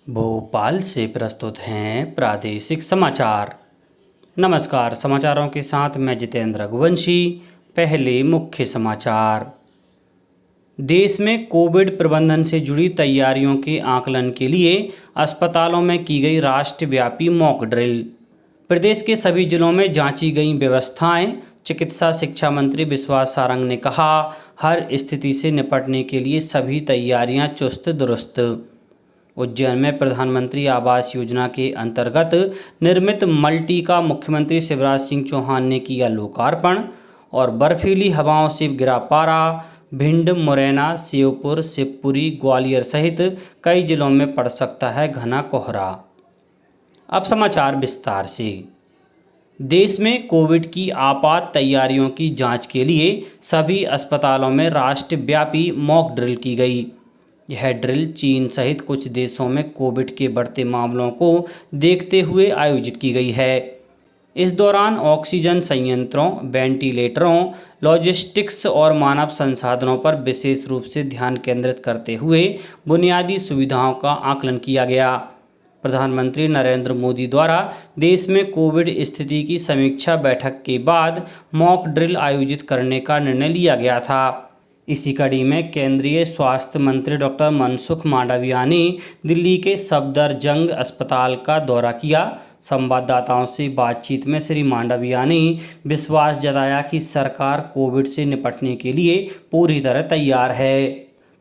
भोपाल से प्रस्तुत हैं प्रादेशिक समाचार। नमस्कार, समाचारों के साथ मैं जितेंद्र रघुवंशी। पहले मुख्य समाचार। देश में कोविड प्रबंधन से जुड़ी तैयारियों के आकलन के लिए अस्पतालों में की गई राष्ट्रव्यापी मॉक ड्रिल। प्रदेश के सभी जिलों में जांची गई व्यवस्थाएं। चिकित्सा शिक्षा मंत्री विश्वास सारंग ने कहा, हर स्थिति से निपटने के लिए सभी तैयारियां चुस्त दुरुस्त। उज्जैन में प्रधानमंत्री आवास योजना के अंतर्गत निर्मित मल्टी का मुख्यमंत्री शिवराज सिंह चौहान ने किया लोकार्पण। और बर्फीली हवाओं से गिरा पारा। भिंड, मुरैना, श्योपुर, शिवपुरी, ग्वालियर सहित कई जिलों में पड़ सकता है घना कोहरा। अब समाचार विस्तार से। देश में कोविड की आपात तैयारियों की जांच के लिए सभी अस्पतालों में राष्ट्रव्यापी मॉक ड्रिल की गई। यह ड्रिल चीन सहित कुछ देशों में कोविड के बढ़ते मामलों को देखते हुए आयोजित की गई है। इस दौरान ऑक्सीजन संयंत्रों, वेंटिलेटरों, लॉजिस्टिक्स और मानव संसाधनों पर विशेष रूप से ध्यान केंद्रित करते हुए बुनियादी सुविधाओं का आकलन किया गया। प्रधानमंत्री नरेंद्र मोदी द्वारा देश में कोविड स्थिति की समीक्षा बैठक के बाद मॉक ड्रिल आयोजित करने का निर्णय लिया गया था। इसी कड़ी में केंद्रीय स्वास्थ्य मंत्री डॉक्टर मनसुख मांडविया ने दिल्ली के सफदरजंग अस्पताल का दौरा किया। संवाददाताओं से बातचीत में श्री मांडविया ने विश्वास जताया कि सरकार कोविड से निपटने के लिए पूरी तरह तैयार है।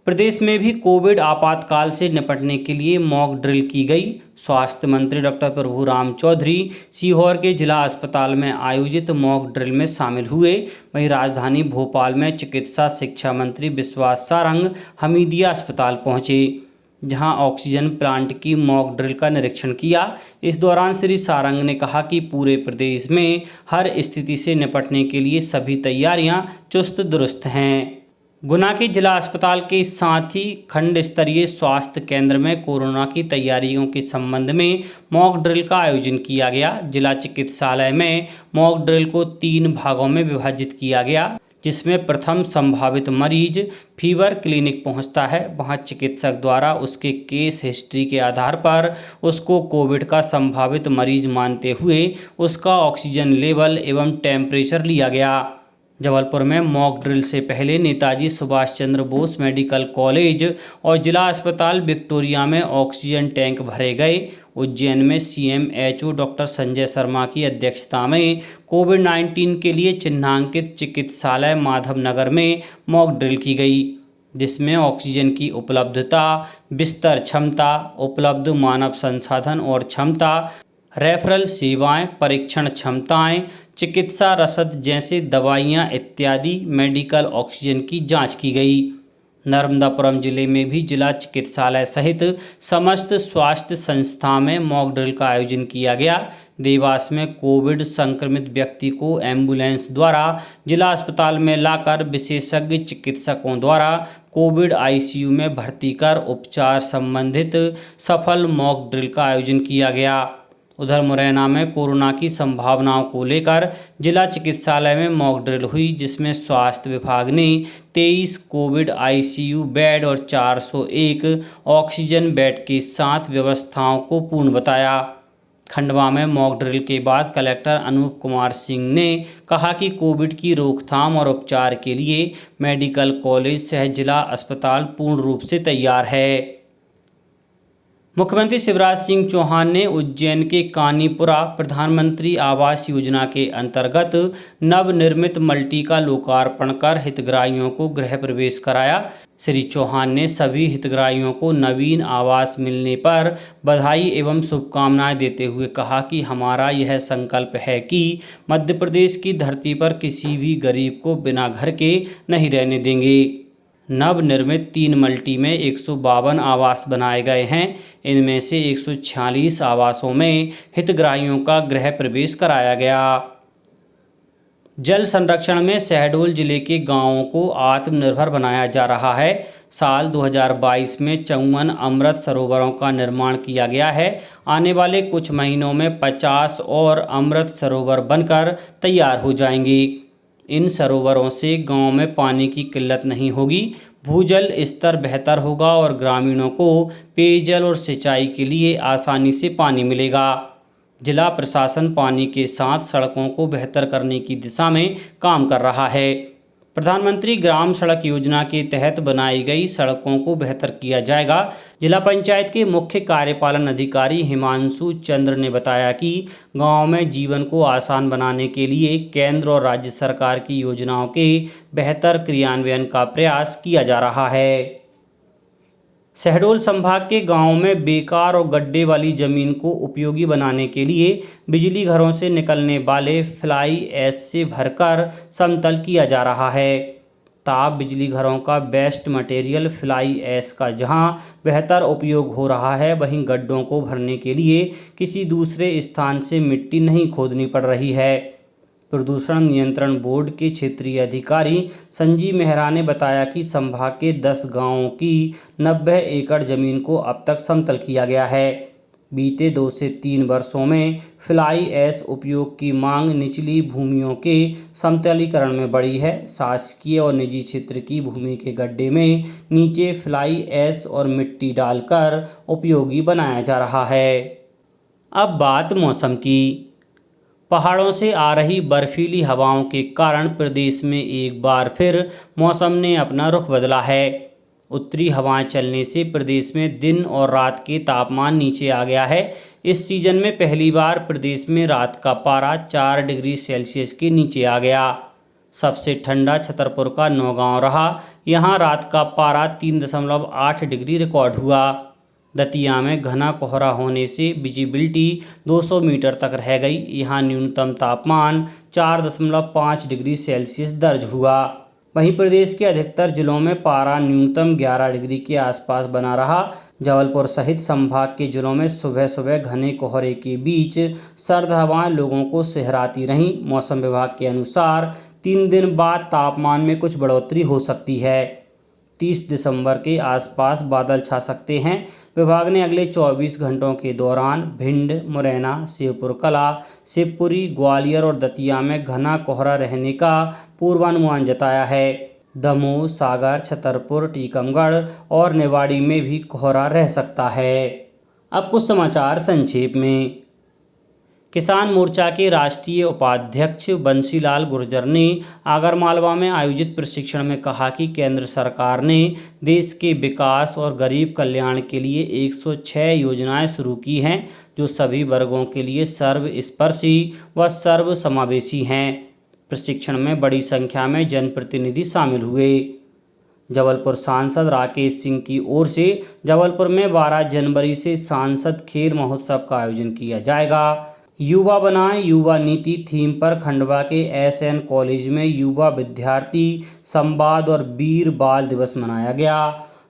प्रदेश में भी कोविड आपातकाल से निपटने के लिए मॉक ड्रिल की गई। स्वास्थ्य मंत्री डॉक्टर प्रभुराम चौधरी सीहोर के जिला अस्पताल में आयोजित मॉक ड्रिल में शामिल हुए। वहीं राजधानी भोपाल में चिकित्सा शिक्षा मंत्री विश्वास सारंग हमीदिया अस्पताल पहुंचे, जहां ऑक्सीजन प्लांट की मॉक ड्रिल का निरीक्षण किया। इस दौरान श्री सारंग ने कहा कि पूरे प्रदेश में हर स्थिति से निपटने के लिए सभी तैयारियां चुस्त दुरुस्त हैं। गुना के जिला अस्पताल के साथ ही खंड स्तरीय स्वास्थ्य केंद्र में कोरोना की तैयारियों के संबंध में मॉक ड्रिल का आयोजन किया गया। जिला चिकित्सालय में मॉक ड्रिल को 3 भागों में विभाजित किया गया, जिसमें प्रथम संभावित मरीज फीवर क्लिनिक पहुंचता है। वहां चिकित्सक द्वारा उसके केस हिस्ट्री के आधार पर उसको कोविड का संभावित मरीज मानते हुए उसका ऑक्सीजन लेवल एवं टेम्परेचर लिया गया। जबलपुर में मॉक ड्रिल से पहले नेताजी सुभाष चंद्र बोस मेडिकल कॉलेज और जिला अस्पताल विक्टोरिया में ऑक्सीजन टैंक भरे गए। उज्जैन में CMHO डॉक्टर संजय शर्मा की अध्यक्षता में कोविड-19 के लिए चिन्हांकित चिकित्सालय माधवनगर में मॉक ड्रिल की गई, जिसमें ऑक्सीजन की उपलब्धता, बिस्तर क्षमता, उपलब्ध मानव संसाधन और क्षमता, रेफरल सेवाएं, परीक्षण क्षमताएं, चिकित्सा रसद जैसे दवाइयां इत्यादि मेडिकल ऑक्सीजन की जांच की गई। नर्मदापुरम जिले में भी जिला चिकित्सालय सहित समस्त स्वास्थ्य संस्था में मॉक ड्रिल का आयोजन किया गया। देवास में कोविड संक्रमित व्यक्ति को एम्बुलेंस द्वारा जिला अस्पताल में लाकर विशेषज्ञ चिकित्सकों द्वारा कोविड ICU में भर्ती कर उपचार संबंधित सफल मॉक ड्रिल का आयोजन किया गया। उधर मुरैना में कोरोना की संभावनाओं को लेकर जिला चिकित्सालय में मॉक ड्रिल हुई, जिसमें स्वास्थ्य विभाग ने 23 कोविड ICU बेड और 401 ऑक्सीजन बेड के साथ व्यवस्थाओं को पूर्ण बताया। खंडवा में मॉक ड्रिल के बाद कलेक्टर अनूप कुमार सिंह ने कहा कि कोविड की रोकथाम और उपचार के लिए मेडिकल कॉलेज सह जिला अस्पताल पूर्ण रूप से तैयार है। मुख्यमंत्री शिवराज सिंह चौहान ने उज्जैन के कानीपुरा प्रधानमंत्री आवास योजना के अंतर्गत नवनिर्मित मल्टी का लोकार्पण कर हितग्राहियों को गृह प्रवेश कराया। श्री चौहान ने सभी हितग्राहियों को नवीन आवास मिलने पर बधाई एवं शुभकामनाएं देते हुए कहा कि हमारा यह संकल्प है कि मध्य प्रदेश की धरती पर किसी भी गरीब को बिना घर के नहीं रहने देंगे। नवनिर्मित 3 मल्टी में 152 आवास बनाए गए हैं। इनमें से 146 आवासों में हितग्राहियों का गृह प्रवेश कराया गया। जल संरक्षण में शहडोल जिले के गांवों को आत्मनिर्भर बनाया जा रहा है। साल 2022 में 54 अमृत सरोवरों का निर्माण किया गया है। आने वाले कुछ महीनों में 50 और अमृत सरोवर बनकर तैयार हो जाएंगे। इन सरोवरों से गांव में पानी की किल्लत नहीं होगी। भूजल स्तर बेहतर होगा और ग्रामीणों को पेयजल और सिंचाई के लिए आसानी से पानी मिलेगा। जिला प्रशासन पानी के साथ सड़कों को बेहतर करने की दिशा में काम कर रहा है। प्रधानमंत्री ग्राम सड़क योजना के तहत बनाई गई सड़कों को बेहतर किया जाएगा। जिला पंचायत के मुख्य कार्यपालन अधिकारी हिमांशु चंद्र ने बताया कि गांव में जीवन को आसान बनाने के लिए केंद्र और राज्य सरकार की योजनाओं के बेहतर क्रियान्वयन का प्रयास किया जा रहा है। शहडोल संभाग के गांवों में बेकार और गड्ढे वाली जमीन को उपयोगी बनाने के लिए बिजली घरों से निकलने वाले फ्लाई ऐश से भरकर समतल किया जा रहा है। ताप बिजली घरों का बेस्ट मटेरियल फ्लाई ऐश का जहां बेहतर उपयोग हो रहा है, वहीं गड्ढों को भरने के लिए किसी दूसरे स्थान से मिट्टी नहीं खोदनी पड़ रही है। प्रदूषण नियंत्रण बोर्ड के क्षेत्रीय अधिकारी संजीव मेहरा ने बताया कि संभाग के 10 गांवों की 90 एकड़ जमीन को अब तक समतल किया गया है। बीते 2 से 3 वर्षों में फ्लाई ऐश उपयोग की मांग निचली भूमियों के समतलीकरण में बढ़ी है। शासकीय और निजी क्षेत्र की भूमि के गड्ढे में नीचे फ्लाई ऐश और मिट्टी डालकर उपयोगी बनाया जा रहा है। अब बात मौसम की। पहाड़ों से आ रही बर्फीली हवाओं के कारण प्रदेश में एक बार फिर मौसम ने अपना रुख बदला है। उत्तरी हवाएं चलने से प्रदेश में दिन और रात के तापमान नीचे आ गया है। इस सीजन में पहली बार प्रदेश में रात का पारा 4 डिग्री सेल्सियस के नीचे आ गया। सबसे ठंडा छतरपुर का नौगांव रहा। यहाँ रात का पारा 3.8 डिग्री रिकॉर्ड हुआ। दतिया में घना कोहरा होने से विजिबिलिटी 200 मीटर तक रह गई। यहाँ न्यूनतम तापमान 4.5 डिग्री सेल्सियस दर्ज हुआ। वहीं प्रदेश के अधिकतर जिलों में पारा न्यूनतम 11 डिग्री के आसपास बना रहा। जबलपुर सहित संभाग के जिलों में सुबह सुबह घने कोहरे के बीच सर्द हवाएं लोगों को सिहराती रहीं। मौसम विभाग के अनुसार 3 दिन बाद तापमान में कुछ बढ़ोतरी हो सकती है। 30 दिसंबर के आसपास बादल छा सकते हैं। विभाग ने अगले 24 घंटों के दौरान भिंड, मुरैना, शिवपुर कला, शिवपुरी, ग्वालियर और दतिया में घना कोहरा रहने का पूर्वानुमान जताया है। दमोह, सागर, छतरपुर, टीकमगढ़ और निवाड़ी में भी कोहरा रह सकता है। अब कुछ समाचार संक्षेप में। किसान मोर्चा के राष्ट्रीय उपाध्यक्ष बंसीलाल गुर्जर ने आगरमालवा में आयोजित प्रशिक्षण में कहा कि केंद्र सरकार ने देश के विकास और गरीब कल्याण के लिए 106 योजनाएं शुरू की हैं, जो सभी वर्गों के लिए सर्वस्पर्शी व सर्वसमावेशी हैं। प्रशिक्षण में बड़ी संख्या में जनप्रतिनिधि शामिल हुए। जबलपुर सांसद राकेश सिंह की ओर से जबलपुर में 12 जनवरी से सांसद खेल महोत्सव का आयोजन किया जाएगा। युवा बनाएं युवा नीति थीम पर खंडवा के SN कॉलेज में युवा विद्यार्थी संवाद और वीर बाल दिवस मनाया गया।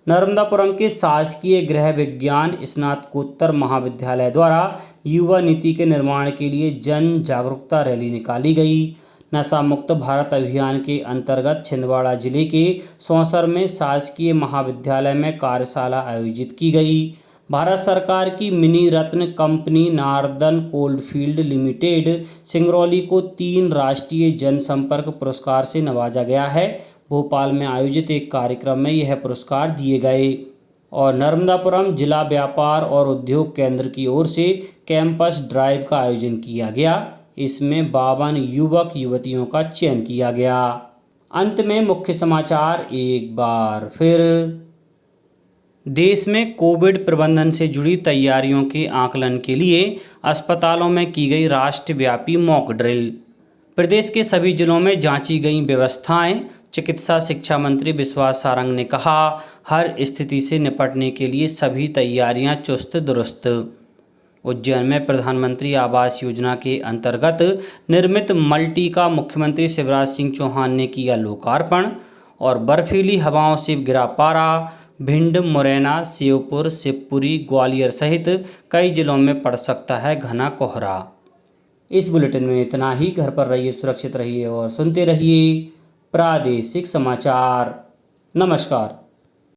नर्मदापुरम के शासकीय गृह विज्ञान स्नातकोत्तर महाविद्यालय द्वारा युवा नीति के निर्माण के लिए जन जागरूकता रैली निकाली गई। नशा मुक्त भारत अभियान के अंतर्गत छिंदवाड़ा जिले के सौंसर में शासकीय महाविद्यालय में कार्यशाला आयोजित की गई। भारत सरकार की मिनी रत्न कंपनी नारदन कोल्डफील्ड लिमिटेड सिंगरौली को 3 राष्ट्रीय जनसंपर्क पुरस्कार से नवाजा गया है। भोपाल में आयोजित एक कार्यक्रम में यह पुरस्कार दिए गए और नर्मदापुरम जिला व्यापार और उद्योग केंद्र की ओर से कैंपस ड्राइव का आयोजन किया गया। इसमें 52 युवक युवतियों का चयन किया गया। अंत में मुख्य समाचार एक बार फिर। देश में कोविड प्रबंधन से जुड़ी तैयारियों के आकलन के लिए अस्पतालों में की गई राष्ट्रव्यापी मॉक ड्रिल। प्रदेश के सभी जिलों में जांची गई व्यवस्थाएं। चिकित्सा शिक्षा मंत्री विश्वास सारंग ने कहा, हर स्थिति से निपटने के लिए सभी तैयारियां चुस्त दुरुस्त। उज्जैन में प्रधानमंत्री आवास योजना के अंतर्गत निर्मित मल्टी का मुख्यमंत्री शिवराज सिंह चौहान ने किया लोकार्पण। और बर्फीली हवाओं से गिरा पारा। भिंड, मुरैना, शिवपुर, शिवपुरी, ग्वालियर सहित कई जिलों में पड़ सकता है घना कोहरा। इस बुलेटिन में इतना ही। घर पर रहिए, सुरक्षित रहिए और सुनते रहिए प्रादेशिक समाचार। नमस्कार।